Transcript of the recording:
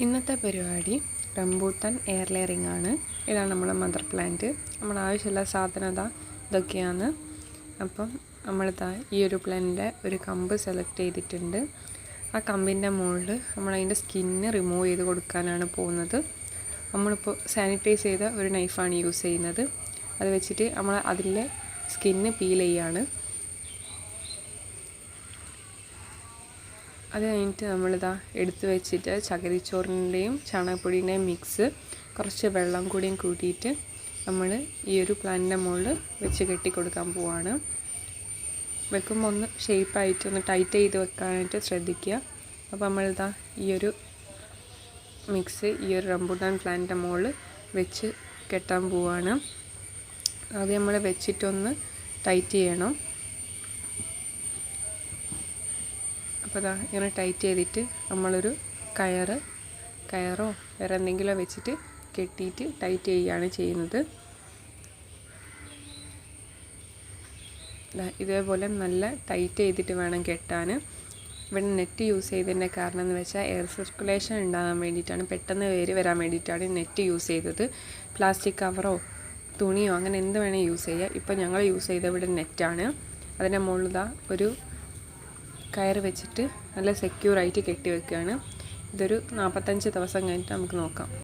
ഇന്നത്തെ പരിപാടി rambutan air layering ആണ്. ഇതാണ് നമ്മളെ മദർ പ്ലാന്റ്. നമ്മൾ ആവശ്യമുള്ള സാധനം ഇതൊക്കെയാണ്. അപ്പം നമ്മളിതാ ഈ ഒരു പ്ലാന്റിൻ്റെ ഒരു കമ്പ് സെലക്ട് ചെയ്തിട്ടുണ്ട്. ആ കമ്പിൻ്റെ മുകളിൽ നമ്മളതിൻ്റെ സ്കിന്ന് റിമൂവ് ചെയ്ത് കൊടുക്കാനാണ് പോകുന്നത്. നമ്മളിപ്പോൾ സാനിറ്റൈസ് ചെയ്ത ഒരു നൈഫാണ് യൂസ് ചെയ്യുന്നത്. അത് വെച്ചിട്ട് നമ്മൾ അതിലെ സ്കിന്ന് പീൽ ചെയ്യാണ്. അത് കഴിഞ്ഞിട്ട് നമ്മളിതാ എടുത്ത് വെച്ചിട്ട് ചകിരിച്ചോറിൻ്റെയും ചാണകപ്പൊടിൻ്റെയും മിക്സ് കുറച്ച് വെള്ളം കൂടിയും കൂട്ടിയിട്ട് നമ്മൾ ഈ ഒരു പ്ലാന്റിൻ്റെ മുകളിൽ വെച്ച് കെട്ടി കൊടുക്കാൻ പോവാണ്. വെക്കുമ്പോൾ ഒന്ന് ഷേപ്പായിട്ട് ഒന്ന് ടൈറ്റ് ചെയ്ത് വെക്കാനായിട്ട് ശ്രദ്ധിക്കുക. അപ്പോൾ നമ്മളിതാ ഈ ഒരു മിക്സ് ഈ ഒരു റംബൂട്ടാൻ പ്ലാന്റിൻ്റെ മുകളിൽ വെച്ച് കെട്ടാൻ പോവാണ്. ആദ്യം നമ്മൾ വെച്ചിട്ടൊന്ന് ടൈറ്റ് ചെയ്യണം. അപ്പോൾ ഇങ്ങനെ ടൈറ്റ് ചെയ്തിട്ട് നമ്മളൊരു കയറോ വേറെ എന്തെങ്കിലും വെച്ചിട്ട് കെട്ടിയിട്ട് ടൈറ്റ് ചെയ്യുകയാണ് ചെയ്യുന്നത്. ഇതേപോലെ നല്ല ടൈറ്റ് ചെയ്തിട്ട് വേണം കെട്ടാൻ. ഇവിടെ നെറ്റ് യൂസ് ചെയ്തതിൻ്റെ കാരണം എന്ന് വെച്ചാൽ എയർ സർക്കുലേഷൻ ഉണ്ടാകാൻ വേണ്ടിയിട്ടാണ്, പെട്ടെന്ന് വേര് വരാൻ വേണ്ടിയിട്ടാണ് നെറ്റ് യൂസ് ചെയ്തത്. പ്ലാസ്റ്റിക് കവറോ തുണിയോ അങ്ങനെ എന്ത് വേണേൽ യൂസ് ചെയ്യുക. ഇപ്പോൾ ഞങ്ങൾ യൂസ് ചെയ്ത ഇവിടെ നെറ്റാണ്. അതിൻ്റെ മുകളിൽ ഒരു കയർ വെച്ചിട്ട് നല്ല സെക്യൂറായിട്ട് കെട്ടി വെക്കുകയാണ്. ഇതൊരു 45 ദിവസം കഴിഞ്ഞിട്ട് നമുക്ക് നോക്കാം.